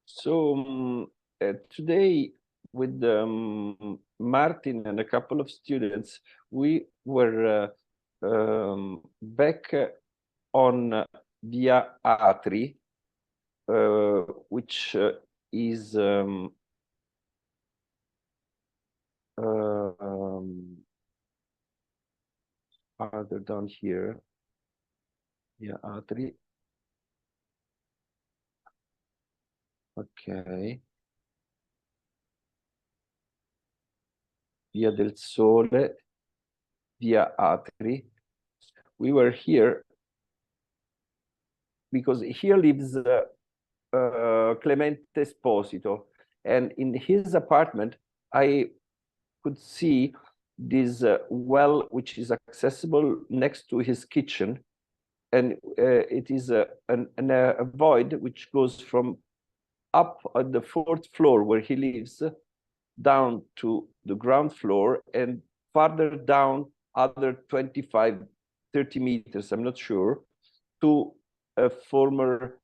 So today, with Martin and a couple of students, we were back on Via Atri, which is farther down here. Via Atri. Okay. Via del Sole, Via Atri. We were here because here lives Clemente Esposito, and in his apartment I could see this well, which is accessible next to his kitchen, and it is a void which goes from up at the 4th floor where he lives down to the ground floor, and farther down other 25, 30 meters, I'm not sure, to a former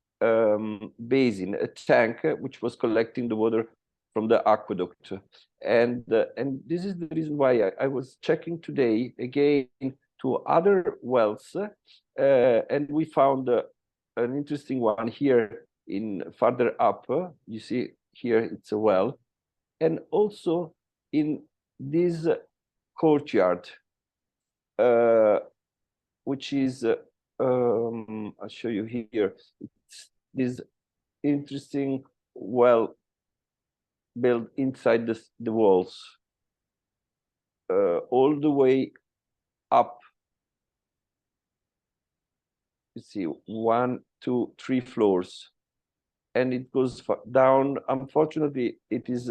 basin, a tank which was collecting the water from the aqueduct. And this is the reason why I was checking today again to other wells, and we found an interesting one here in farther up. You see here it's a well, and also in this courtyard, which is I'll show you here. It's this interesting well built inside the walls, all the way up. You see 1, 2, 3 floors, and it goes down. Unfortunately, it is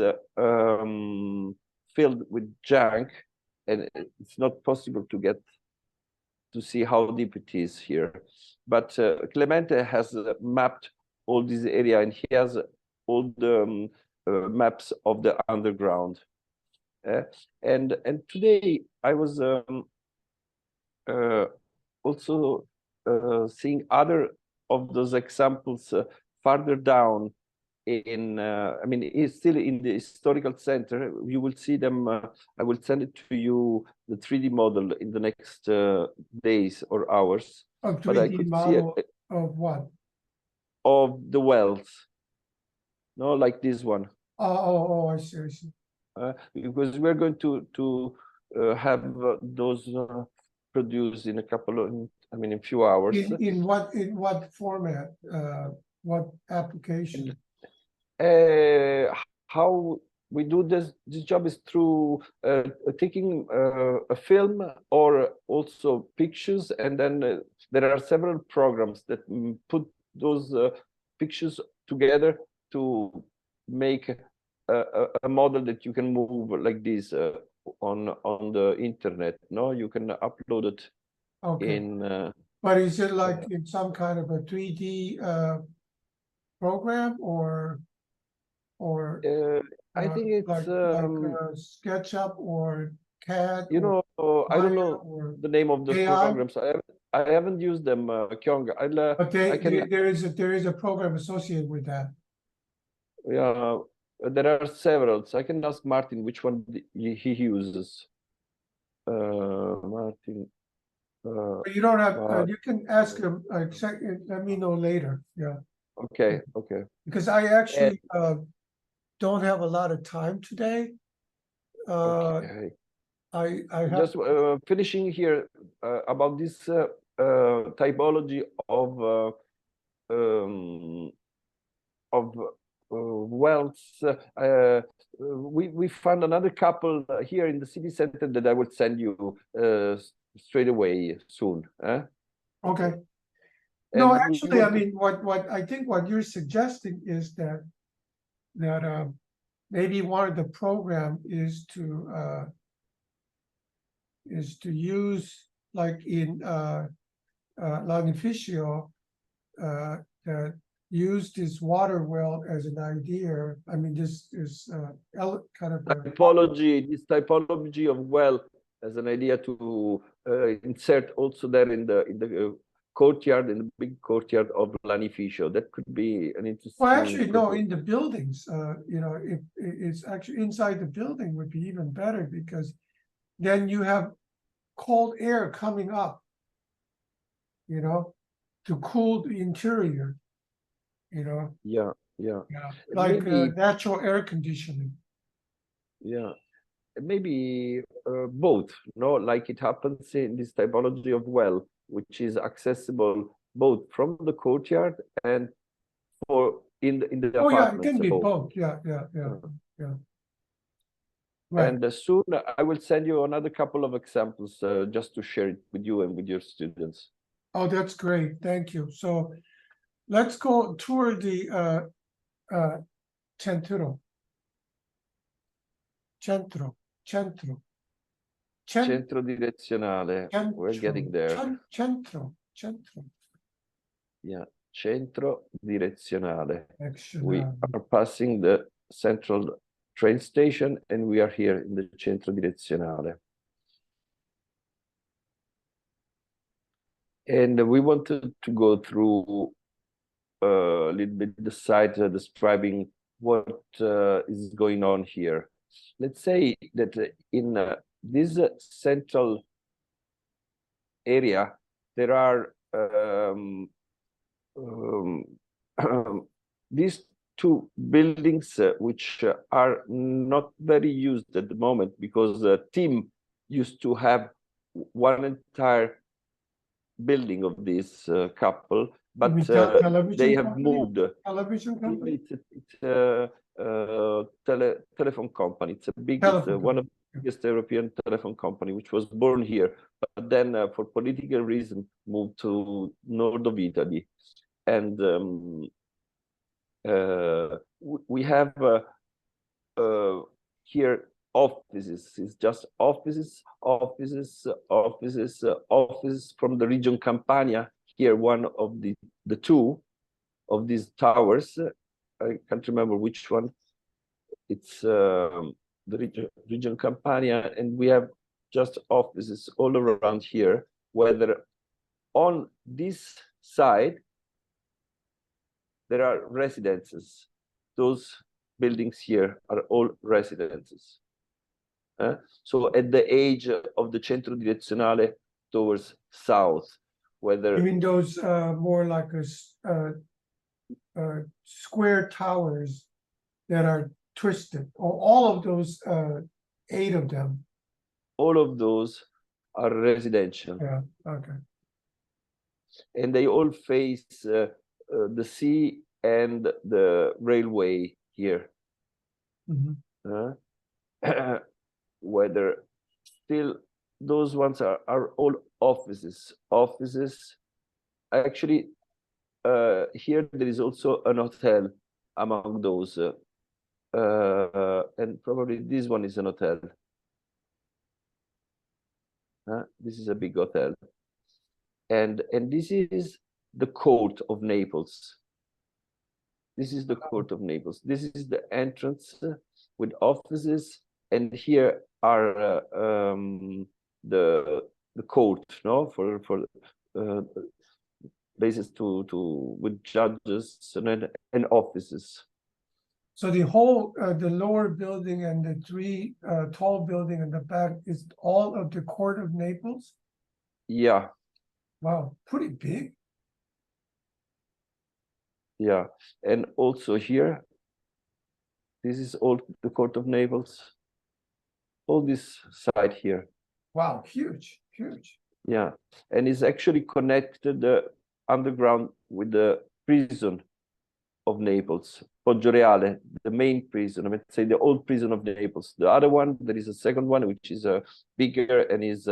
filled with junk, and it's not possible to get to see how deep it is here. But Clemente has mapped all this area, and he has all the maps of the underground. And today I was also seeing other of those examples farther down in I mean, it's still in the historical center. You will see them. I will send it to you, the 3D model, in the next days or hours. A But I 3D could model see of what? of the wells, no, like this one. I see, I see. Because we're going to have those produced in a couple of, I mean, in a few hours. In what format? What application? How we do this job is through taking a film or also pictures, and then there are several programs that put those pictures together to make a model that you can move like this on the internet. No, you can upload it. Okay. In but is it like in some kind of a 3D program, or I think it's like SketchUp or CAD? You know, I don't know or the name of those AI? programs. I haven't used them, Kyong. But I can. there is a program associated with that. Yeah, there are several. So I can ask Martin which one he uses. Martin. But you don't have. You can ask him. Let me know later. Yeah. Okay. Okay. Because I actually don't have a lot of time today. Okay. I have Just finishing here about this typology of wells. We found another couple here in the city center that I will send you straight away soon. Okay. No, And actually, I mean, what I think what you're suggesting is that maybe one of the program is to use, like in Lagnificio, that use this water well as an idea. I mean, this is kind of this typology of well as an idea to insert also there in the courtyard, in the big courtyard of Lanificio. That could be an interesting. Well, actually, no, proposal. in the buildings, you know, if it's actually inside the building would be even better because then you have cold air coming up, you know, to cool the interior, you know, Yeah, yeah, yeah, And like maybe, natural air conditioning. yeah, maybe both. No, like it happens in this typology of well, which is accessible both from the courtyard and for in the Oh, yeah, it apartments can be above. both. Yeah. Uh, Right. And soon I will send you another couple of examples just to share it with you and with your students. Oh, that's great. Thank you. So let's go toward the centro. Centro. Centro. Centro direzionale. We're getting there. Centro. Centro. Yeah, centro direzionale. We Action. are passing the central train station and we are here in the centro direzionale. And we wanted to go through a little bit the site describing what is going on here. Let's say that in this central area, there are these two buildings which are not very used at the moment because the team used to have one entire building of this couple, but they have moved. Television company? It's a telephone company. It's a big, one of the biggest European telephone company, which was born here, but then for political reasons moved to north of Italy. And we have here offices. It's just offices from the region Campania. Here, one of the two of these towers. I can't remember which one. It's the region Campania, and we have just offices all around here. Whether on this side there are residences. Those buildings here are all residences. So at the edge of the centro direzionale towards south, whether You mean those more like square towers that are twisted, or all of those 8 of them? all of those are residential. Yeah, okay. And they all face the sea and the railway here. Whether still those ones are all offices. Actually, here there is also an hotel among those, and probably this one is an hotel. This is a big hotel, and this is the court of Naples. This is the court of Naples. This is the entrance with offices, and here are the court, no, for places to with judges and offices. So the whole the lower building and the 3 tall building in the back is all of the court of Naples? Yeah. Wow, pretty big. Yeah, and also here, this is all the court of Naples. All this side here. Wow, huge. Yeah, and it's actually connected underground with the prison of Naples, Poggioreale, the main prison, I would say the old prison of Naples. The other one, there is a second one, which is bigger and is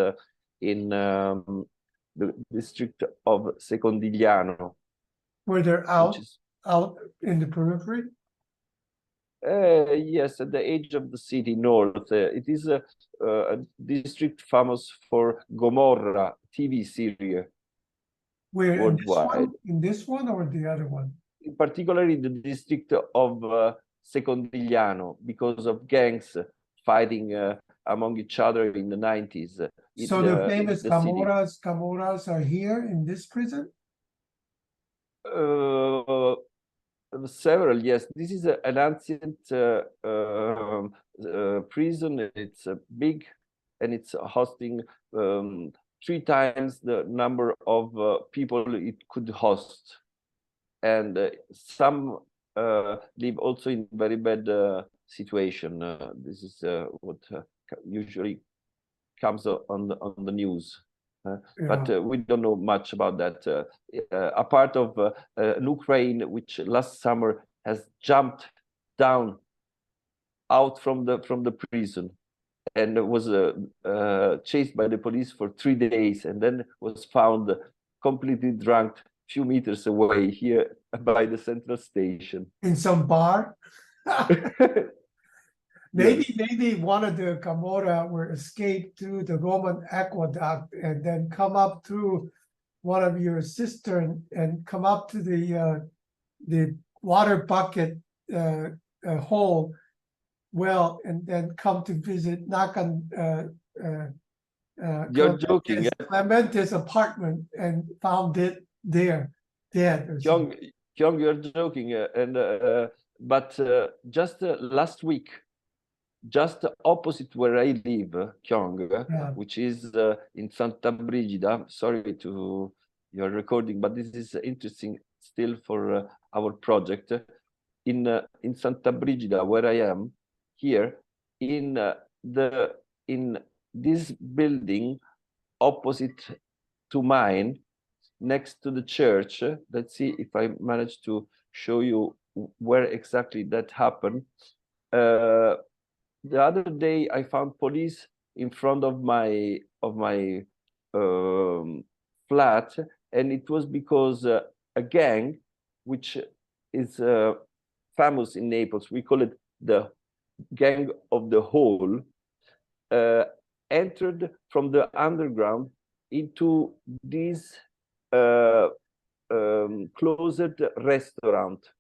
in the district of Secondigliano. Where they're out in the periphery? Yes, at the edge of the city north. It is a district famous for Gomorrah TV series. Where, worldwide. in this one or the other one? In particular, in the district of Secondigliano, because of gangs fighting among each other in the 90s. So the famous Camorras are here in this prison? Several, yes. This is an ancient prison. It's big, and it's hosting 3 times the number of people it could host. And some live also in very bad situation. This is what usually comes on the news. But we don't know much about that. A part of an Ukraine, which last summer has jumped down out from the prison, and was chased by the police for 3 days, and then was found completely drunk few meters away here by the central station. In some bar? Maybe one of the Camorra were escaped through the Roman aqueduct and then come up through one of your cistern and come up to the water bucket hole well, and then come to visit, knock on You're joking, yeah? Clementes' apartment and found it there, dead. Kyong, you're joking, but just last week, just opposite where I live, Kyong, which is in Santa Brigida. Sorry to your recording, but this is interesting still for our project. In Santa Brigida, where I am here, in this building opposite to mine, next to the church. Let's see if I manage to show you where exactly that happened. The other day, I found police in front of my flat, and it was because a gang, which is famous in Naples, we call it the gang of the hole, entered from the underground into this closed restaurant.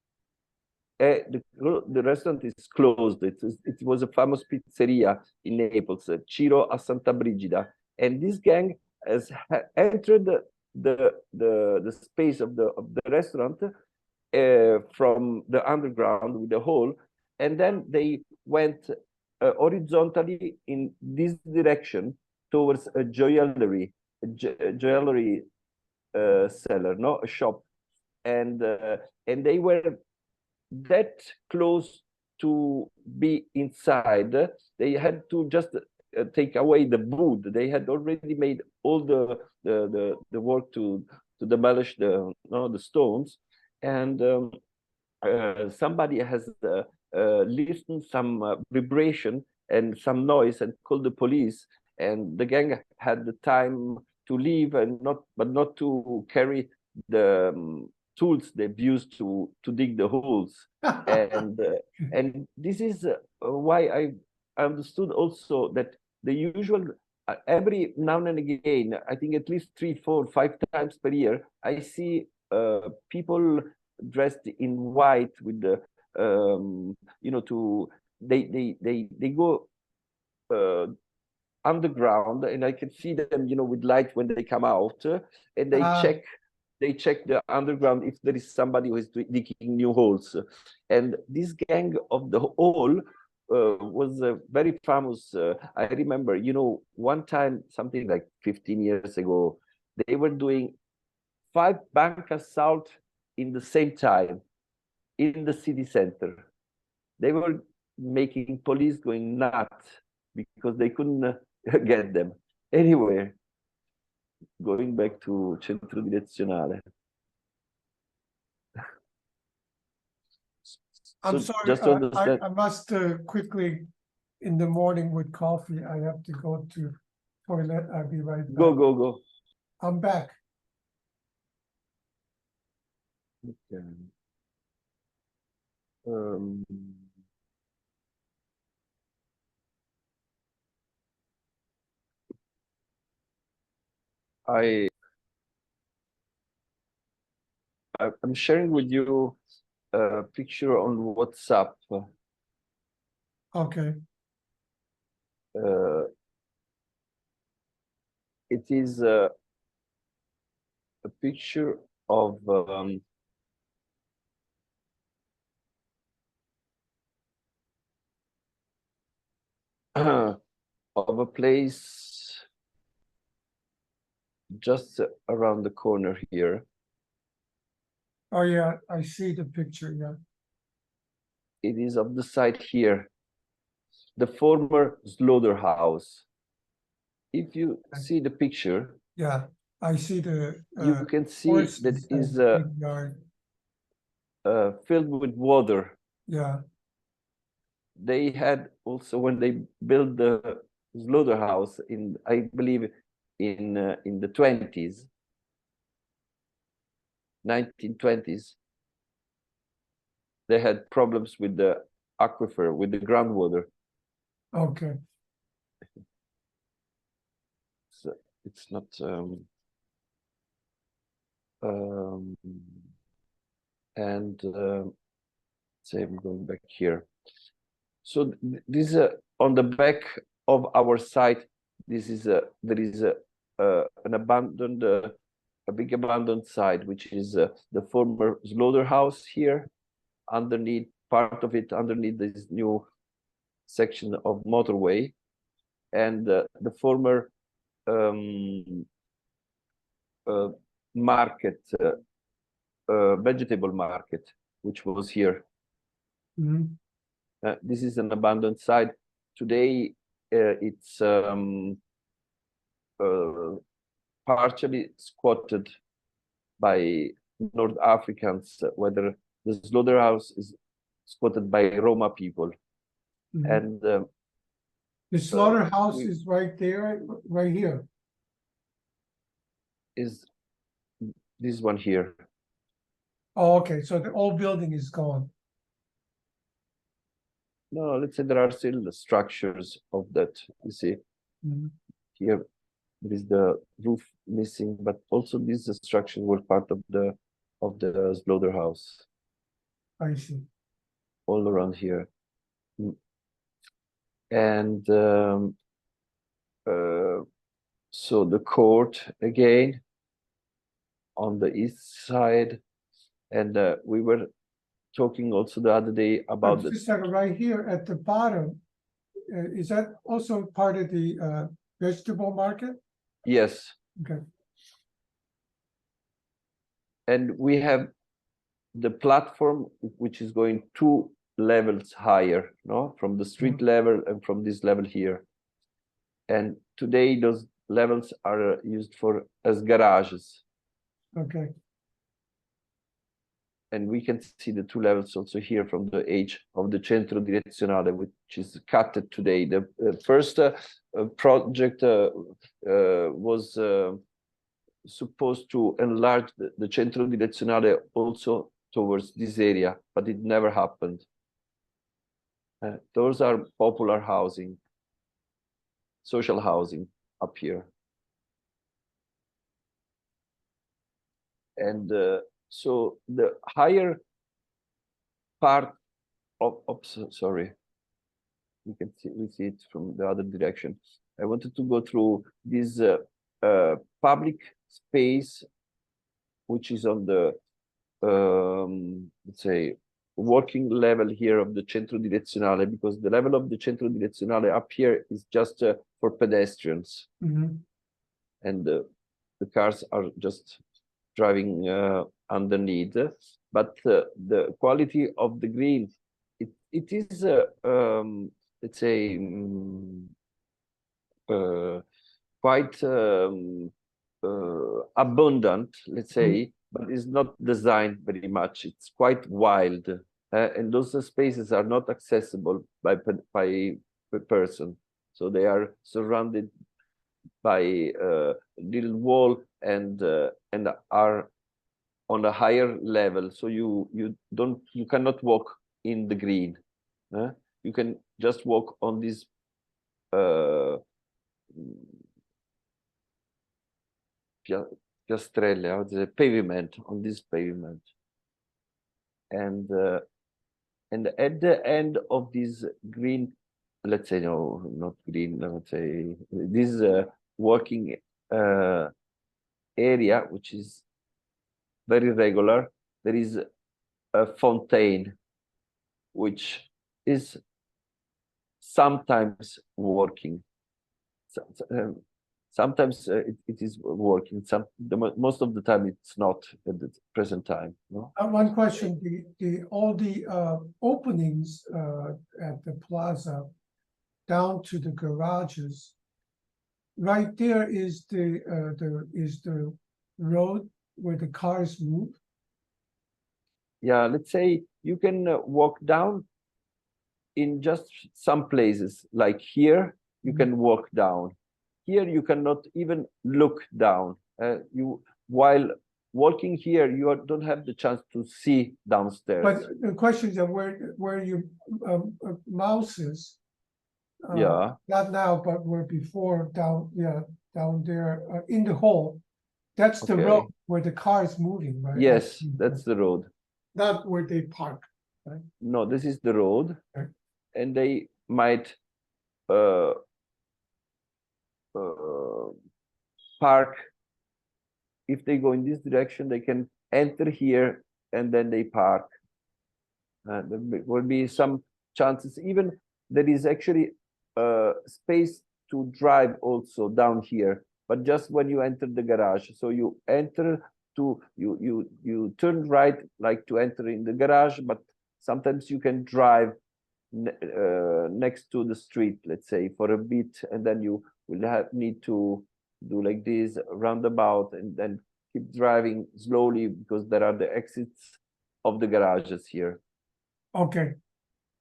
The restaurant is closed. It was a famous pizzeria in Naples, Ciro a Santa Brigida, and this gang has entered the space of the restaurant from the underground with the hole, and then they went horizontally in this direction towards a jewelry seller, no, a shop, and they were that close to be inside. They had to just take away the wood. They had already made all the work to demolish the stones, and somebody has listened some vibration and some noise and called the police, and the gang had the time to leave and not to carry the tools they've used to dig the holes. And this is why I understood also that the usual every now and again, I think at least 3, 4, 5 times per year, I see people dressed in white with the they go underground, and I can see them with light when they come out, and they check the underground if there is somebody who is digging new holes. And this gang of the hole was very famous. I remember, one time, something like 15 years ago, they were doing 5 bank assault in the same time in the city center. They were making police going nuts because they couldn't get them. Anyway, going back to Centro Direzionale. I'm sorry, I must quickly, in the morning with coffee, I have to go to toilet. I'll be right back. Go. I'm back. Okay. I'm sharing with you a picture on WhatsApp. Okay. It is a picture of of a place just around the corner here. Oh, yeah, I see the picture, yeah. It is of the site here, the former slaughterhouse. If you see the picture, Yeah, I see the you can see that horses is and big yard. filled with water. Yeah, They had also, when they built the slaughterhouse in, I believe, in the 20s, 1920s, they had problems with the aquifer, with the groundwater. okay. So it's not and say I'm going back here. So this on the back of our site, this is there is an abandoned a big abandoned site, which is the former slaughterhouse here. Underneath, part of it underneath this new section of motorway, and the former market, vegetable market, which was here. Mhm. This is an abandoned site. Today, it's partially squatted by North Africans, whether the slaughterhouse is squatted by Roma people. Mhm. And The slaughterhouse we- is right there, right here. is this one here. Oh, okay, so the old building is gone. No, let's say there are still the structures of that. You see, Mhm. here there is the roof missing, but also these structures were part of the slaughterhouse I see. all around here. And so the court again on the east side, and we were talking also the other day about But just a second, right here at the bottom, is that also part of the vegetable market? yes, Okay, and we have the platform which is going 2 levels higher, no, from the street level and from this level here. And today those levels are used for as garages, okay, and we can see the 2 levels also here from the edge of the centro direzionale, which is cut today. The first project was supposed to enlarge the centro direzionale also towards this area, but it never happened. Those are popular housing, social housing up here. And so the higher part of sorry, we see it from the other direction. I wanted to go through this public space, which is on the let's say working level here of the centro direzionale, because the level of the centro direzionale up here is just for pedestrians, mhm, and the cars are just driving underneath. But the quality of the green, it is let's say quite abundant, let's say, but it's not designed very much. It's quite wild, and those spaces are not accessible by per person. So they are surrounded by a little wall and are on a higher level. So you cannot walk in the green. You can just walk on this piastrelle, I would say, pavement, on this pavement. And at the end of this green, let's say, no, not green, I would say, this working area, which is very regular, there is a fountain, which is sometimes working. Sometimes it is working. Most of the time it's not at the present time. No? One question: all the openings at the plaza down to the garages, right there is the road where the cars move. Yeah, let's say you can walk down in just some places, like here you can walk down. Here you cannot even look down. While walking here, you don't have the chance to see downstairs. But the question is where your mouse is. Yeah. Not now, but where before down there in the hole. That's the road where the car is moving, right? Yes, that's the road. Not where they park, right? No, this is the road, Okay. And they might park. If they go in this direction, they can enter here and then they park. There will be some chances. Even there is actually space to drive also down here, but just when you enter the garage. So you enter you turn right, like to enter in the garage, but sometimes you can drive next to the street, let's say, for a bit, and then you will need to do like this roundabout and then keep driving slowly because there are the exits of the garages here. Okay.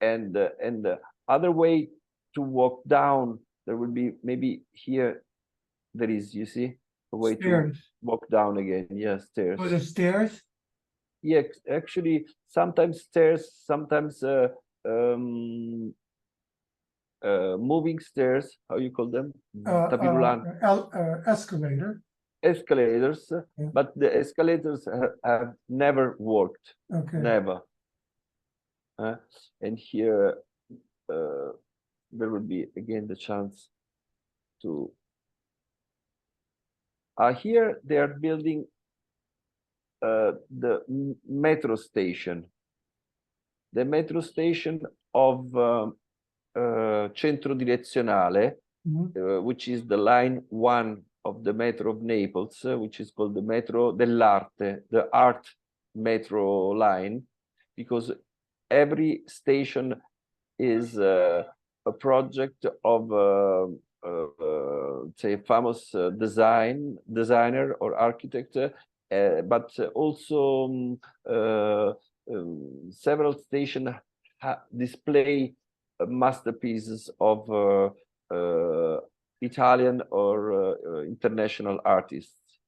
And the other way to walk down, there will be maybe here. There is, you see, a way to walk down again. Yes, stairs. Oh, the stairs? Yeah, actually, sometimes stairs, sometimes moving stairs. How you call them? Escalator. Escalators, but the escalators have never worked. Okay. Never. And here there will be again the chance to. Here they are building the metro station. The metro station of Centro Direzionale, which is the line 1 of the metro of Naples, which is called the Metro dell'Arte, the art metro line, because every station is a project of say a famous designer or architect, but also several stations display masterpieces of Italian or international artists.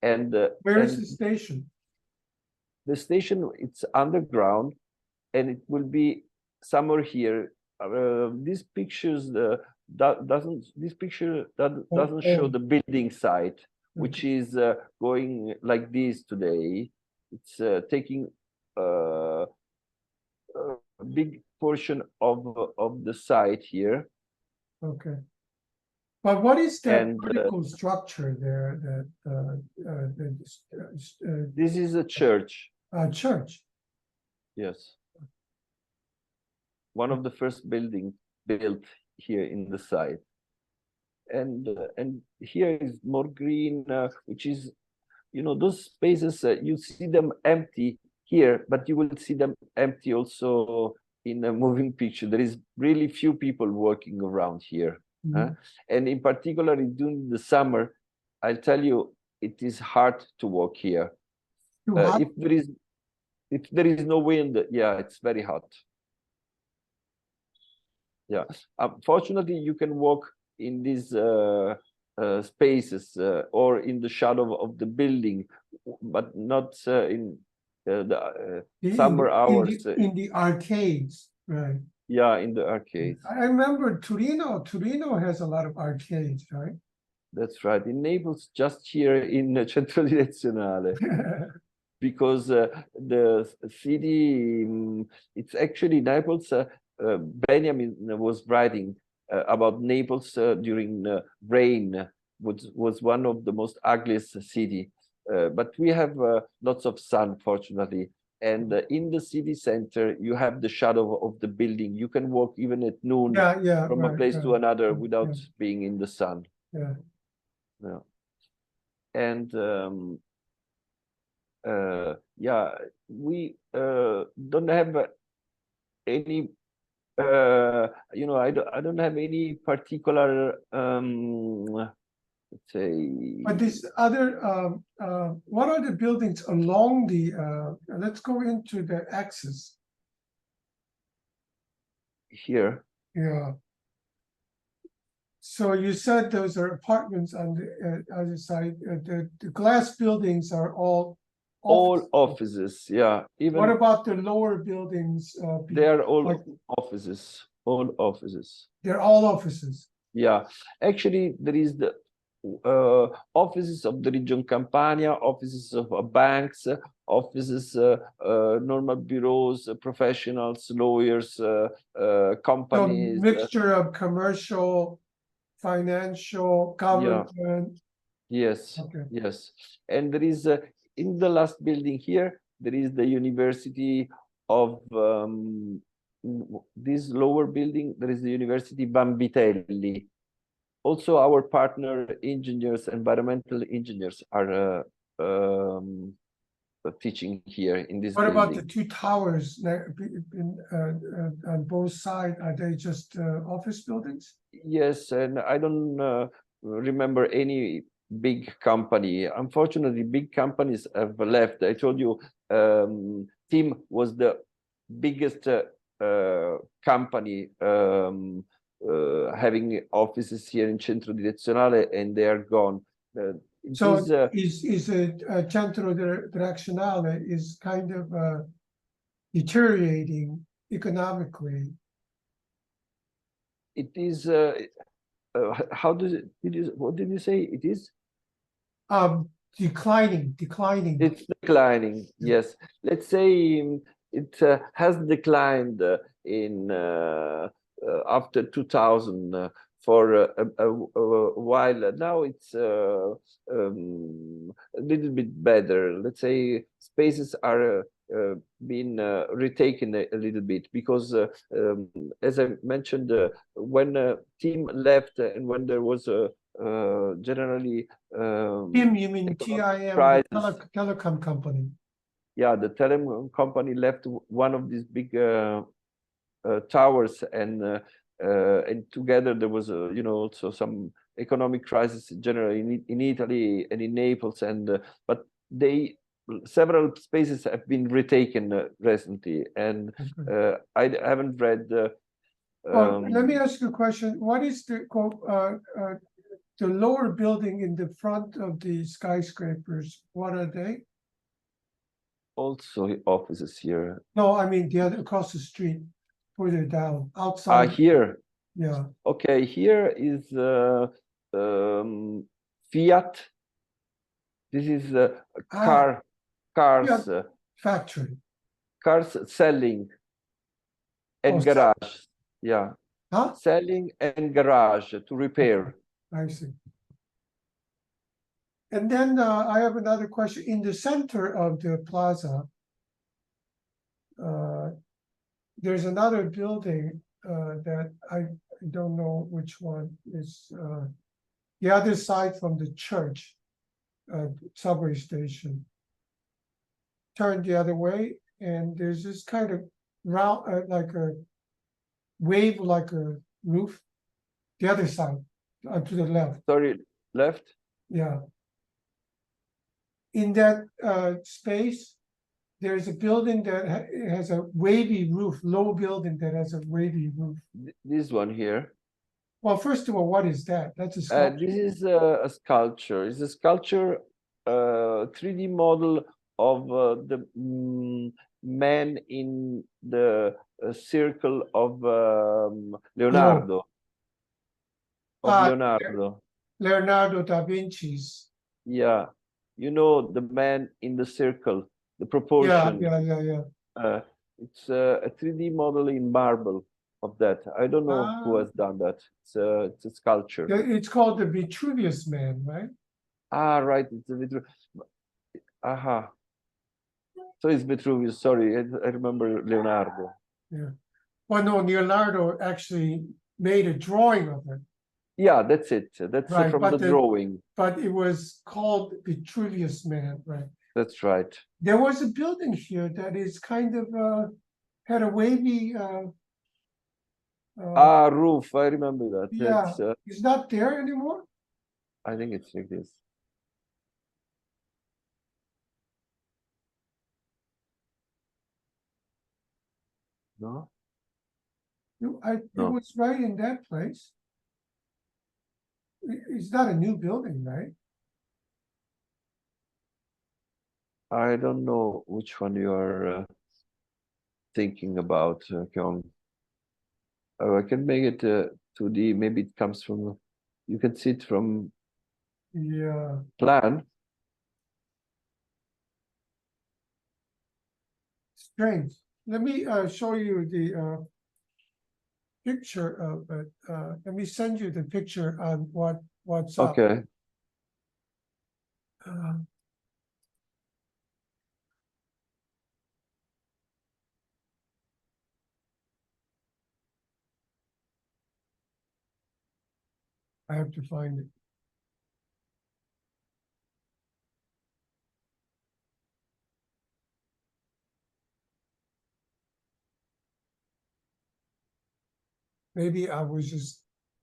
And where is the station? The station, it's underground, and it will be somewhere here. These pictures doesn't show the building site, which is going like this today. It's taking a big portion of the site here. Okay. But what is that vertical structure there? This is a church. A church. Yes. One of the first buildings built here in the site. And here is more green, which is, you know, those spaces, you see them empty here, but you will see them empty also in a moving picture. There is really few people working around here. And in particular, during the summer, I'll tell you, it is hard to walk here. If there is no wind, yeah, it's very hot. Yeah, fortunately, you can walk in these spaces or in the shadow of the building, but not in the summer hours. In the arcades, right? Yeah, in the arcades. I remember Torino. Torino has a lot of arcades, right? That's right. In Naples, just here in Centro Direzionale. Because the city, it's actually Naples. Benjamin was writing about Naples during rain, was one of the most ugliest city. But we have lots of sun, fortunately. And in the city center, you have the shadow of the building. You can walk even at noon from a place to another without being in the sun. Yeah. Yeah. And yeah, we don't have any I don't have any particular let's say. But these other what are the buildings along the let's go into the axis. Here. Yeah. So you said those are apartments on the other side. The glass buildings are all offices. Yeah. Even what about the lower buildings? They are all offices. All offices. They're all offices. Yeah. Actually, there is the offices of the region Campania, offices of banks, offices, normal bureaus, professionals, lawyers, companies. So mixture of commercial, financial, government. Yes, okay. Yes. And there is, in the last building here, there is the University of, this lower building, there is the University Vanvitelli. Also, our partner engineers, environmental engineers are teaching here in this building. What about the two towers on both sides? Are they just office buildings? Yes, and I don't remember any big company. Unfortunately, big companies have left. I told you, TIM was the biggest company having offices here in Centro Direzionale, and they are gone. So is a Centro Direzionale is kind of deteriorating economically. It is. How does it? What did you say? It is. Declining. It's declining. Yes. Let's say it has declined in after 2000 for a while. Now it's a little bit better. Let's say spaces are being retaken a little bit because, as I mentioned, when team left and when there was a generally TIM, you mean TIM, the telecom company? Yeah, the telecom company left one of these big towers, and together there was also some economic crisis generally in Italy and in Naples, and but several spaces have been retaken recently, and I haven't read. Well, let me ask you a question. What is the lower building in the front of the skyscrapers? What are they? Also offices here. No, I mean the other across the street, further down, outside. Here. Yeah. Okay, here is Fiat. This is cars. Fiat factory. Cars selling and garage. Yeah. Huh? Selling and garage to repair. I see. And then I have another question. In the center of the plaza, there's another building that I don't know which one is the other side from the church subway station. Turn the other way, and there's this kind of round, like a wave, like a roof. The other side, to the left. Sorry, left? Yeah. In that space, there's a building that has a wavy roof, low building that has a wavy roof. This one here. Well, first of all, what is that? That's a sculpture. This is a sculpture. It's a sculpture, 3D model of the man in the circle of Leonardo. Leonardo da Vinci's. Yeah, the man in the circle, the proportion. Yeah. It's a 3D model in marble of that. I don't know who has done that. It's a sculpture. It's called the Vitruvius Man, right? Right. It's a little. So it's Vitruvius. Sorry, I remember Leonardo. Yeah. Well, no, Leonardo actually made a drawing of it, Yeah, that's it. That's right? from the drawing. But it was called Vitruvius Man, right? That's right. There was a building here that is kind of had a wavy Roof. I remember that. yeah, That's, it's not there anymore. I think it's like this. No? It No. was right in that place. It's not a new building, right? I don't know which one you are thinking about, Kyong. Oh, I can make it 2D. Maybe it comes from, you can see it from Yeah. plan. Strange. Let me show you the picture of it. Let me send you the picture on what's up. Okay. I have to find it. Maybe I was just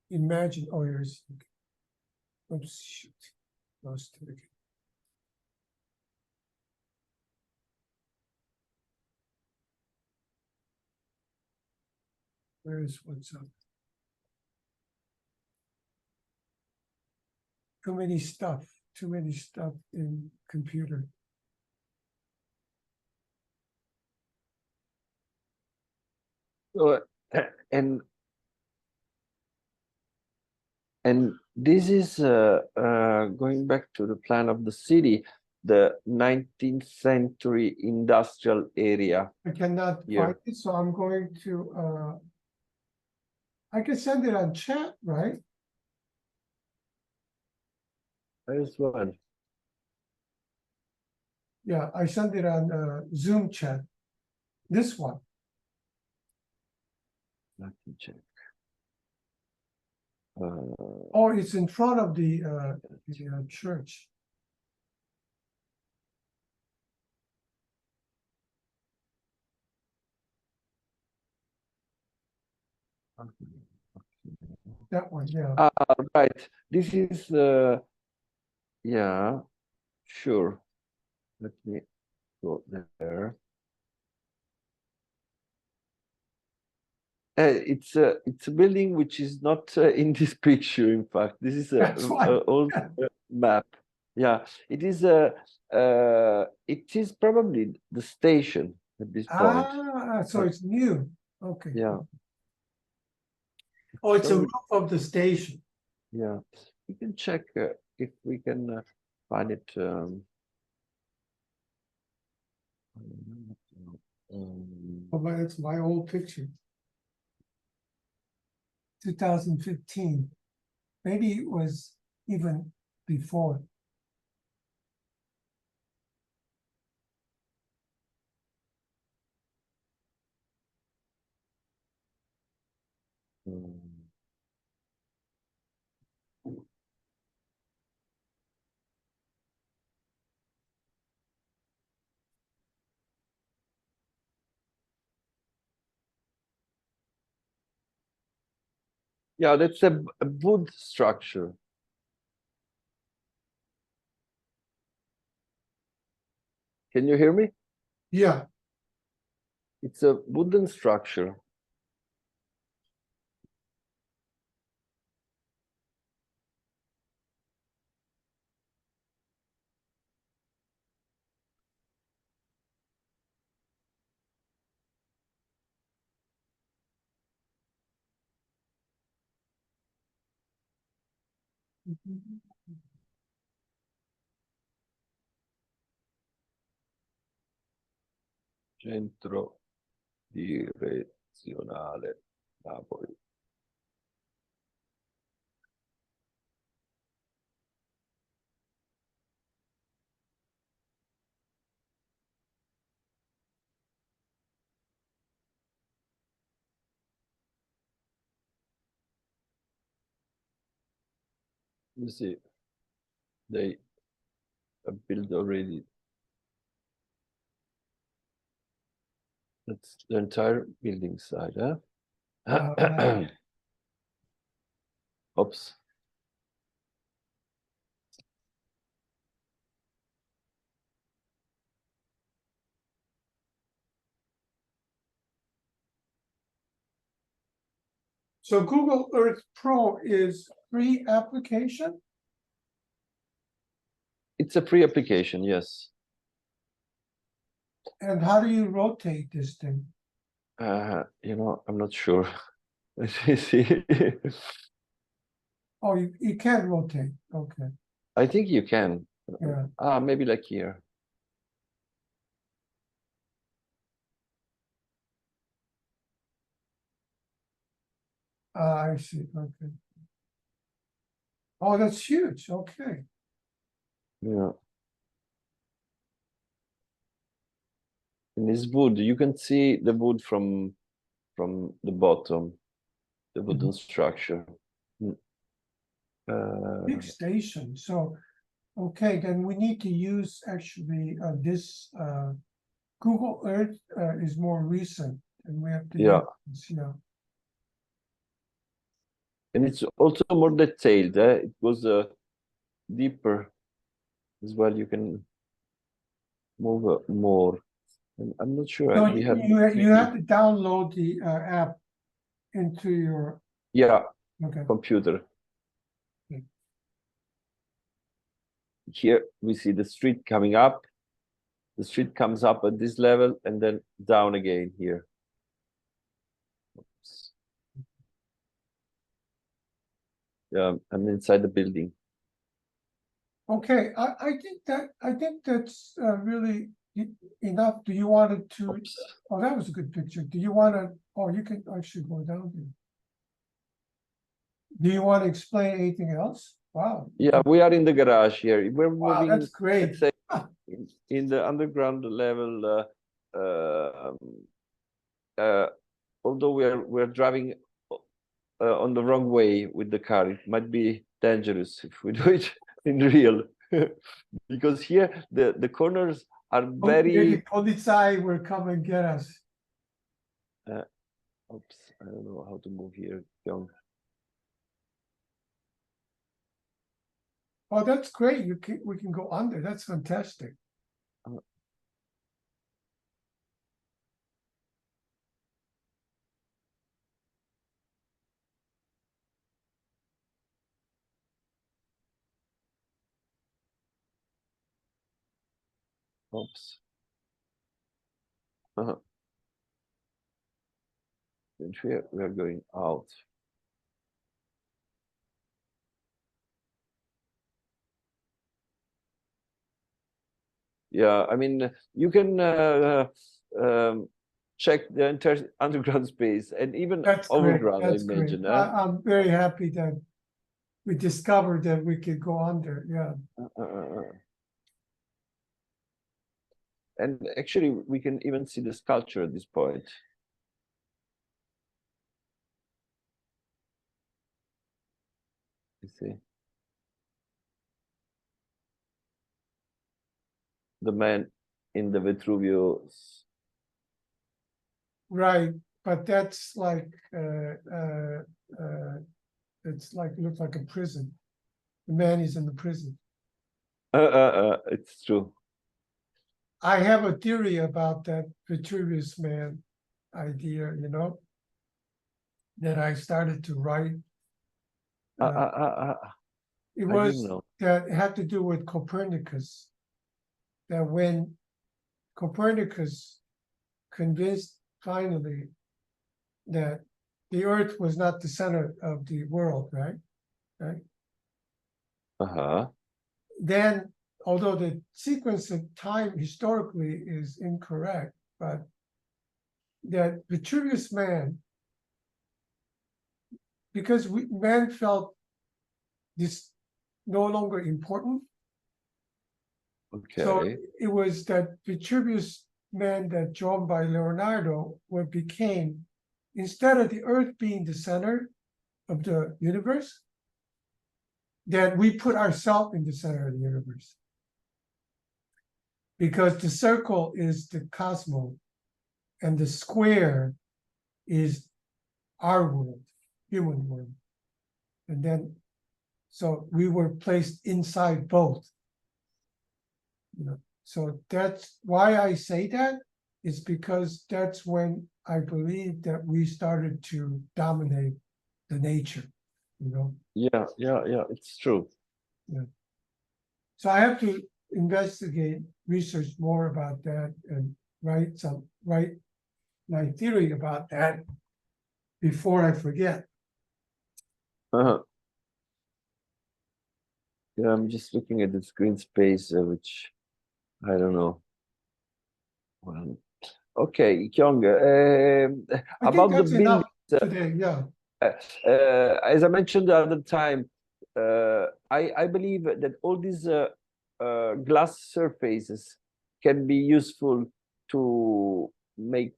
imagine. Oh, here's. Oops, shoot. Lost it again. Where is what's up? Too many stuff. Too many stuff in computer. So, and this is going back to the plan of the city, the 19th century industrial area. I cannot Here. find it, so I'm going to. I can send it on chat, right? There's one. Yeah, I sent it on Zoom chat. This one. Let me check. Oh, it's in front of the church. That one, yeah. Right. This is yeah, sure. Let me go there. It's a building which is not in this picture. In fact, this is a old map. Yeah, it is it is probably the station at this point. So it's new. Okay. Yeah. Oh, it's So a roof of the station. yeah, we can check if we can find it. Oh, but it's my old picture. 2015. Maybe it was even before. Yeah, that's a wood structure. Can you hear me? Yeah. It's a wooden structure. Centro direzionale Napoli. You see, they built already. That's the entire building side, huh? Oops. So Google Earth Pro is free application? It's a free application, yes. And how do you rotate this thing? You know, I'm not sure. You see, Oh, you can rotate, okay, I think you can. yeah. Maybe like here. I see, okay. Oh, that's huge, okay. Yeah. And this wood, you can see the wood from the bottom, the wooden structure. Big station, so, okay, then we need to use actually this Google Earth is more recent, and we have to Yeah. use this, yeah. And it's also more detailed. It goes deeper as well. You can move more. And I'm not sure. So We have you have to download the app into your, yeah, okay, computer. Okay. Here we see the street coming up. The street comes up at this level and then down again here. Oops. I'm inside the building. okay, I think that's really enough. Do you want it to, Oops. oh, that was a good picture. Do you want to, oh, you can actually go down here. Do you want to explain anything else? Wow. Yeah, we are in the garage here. We're Wow, moving, that's great. let's say, in the underground level. Although we're driving on the wrong way with the car, it might be dangerous if we do it in real, because here the corners are Maybe very. Polizei will come and get us. Oops, I don't know how to move here, Kyong. Oh, that's great. We can go under. That's fantastic. Oops. And here we are going out. Yeah, I mean, you can check the entire underground space and even That's great. overground, I That's great. imagine. I'm very happy that we discovered that we could go under. Yeah. And actually, we can even see the sculpture at this point. You see, the man in the Vitruvius. Right, but that's like it's like looks like a prison. The man is in the prison. It's true. I have a theory about that Vitruvius man idea, you know, that I started to write. It was that it had to do with Copernicus. That when Copernicus convinced finally that the Earth was not the center of the world, right? Uh-huh. Then, although the sequence of time historically is incorrect, but that Vitruvius man, because man felt this no longer important. Okay. So it was that Vitruvius man that drawn by Leonardo what became, instead of the Earth being the center of the universe, then we put ourselves in the center of the universe. Because the circle is the cosmos, and the square is our world, human world. And then, so we were placed inside both. You know, so that's why I say that, is because that's when I believe that we started to dominate the nature, you know. Yeah, it's true. So I have to investigate, research more about that, and write my theory about that before I forget. Yeah, I'm just looking at the screen space, which I don't know. Well, okay, Kyong, I think about the that's buildings, enough today, yeah. as I mentioned the other time, I believe that all these glass surfaces can be useful to make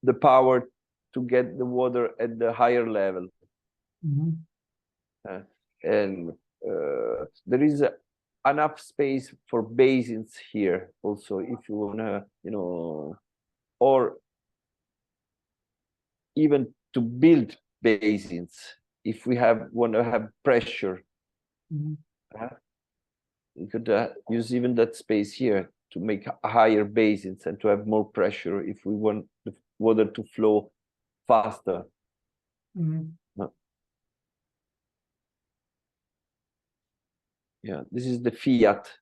the power to get the water at the higher level. Mhm. And there is enough space for basins here also, if you wanna, you know, or even to build basins if we want to have pressure. Mhm. We could use even that space here to make higher basins and to have more pressure if we want the water to flow faster. Mhm. Yeah, this is the Fiat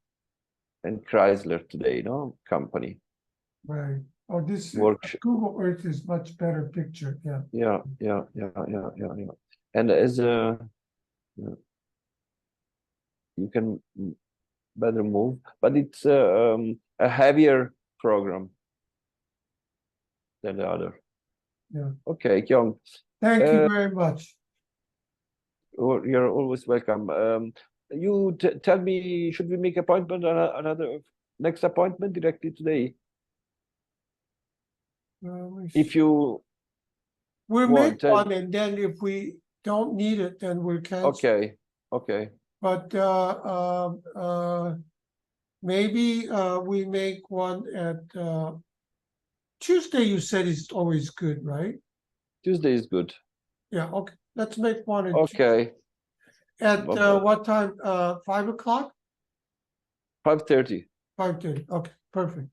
and Chrysler today, no, company. Right. Oh, this Works. Google Earth is much better picture, yeah. Yeah. And as a, you can better move, but it's a heavier program than the other. Yeah. Okay, Kyong, Thank you very much. you're always welcome. You tell me, should we make appointment on another next appointment directly today? If you we'll want, make one, and then if we don't need it, then we'll cancel. okay. But maybe we make one at Tuesday. You said is always good, right? Tuesday is good. Yeah. Okay. Let's make one at Okay. At what time? 5 o'clock? 5:30. 5:30. Okay. Perfect.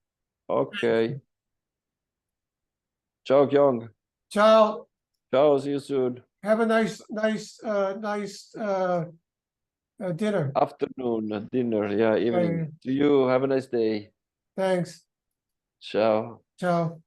Okay. Ciao, Kyong. Ciao. Ciao, see you soon. Have a nice dinner. Afternoon, dinner, yeah, evening. To you, have a nice day. Thanks. Ciao. Ciao.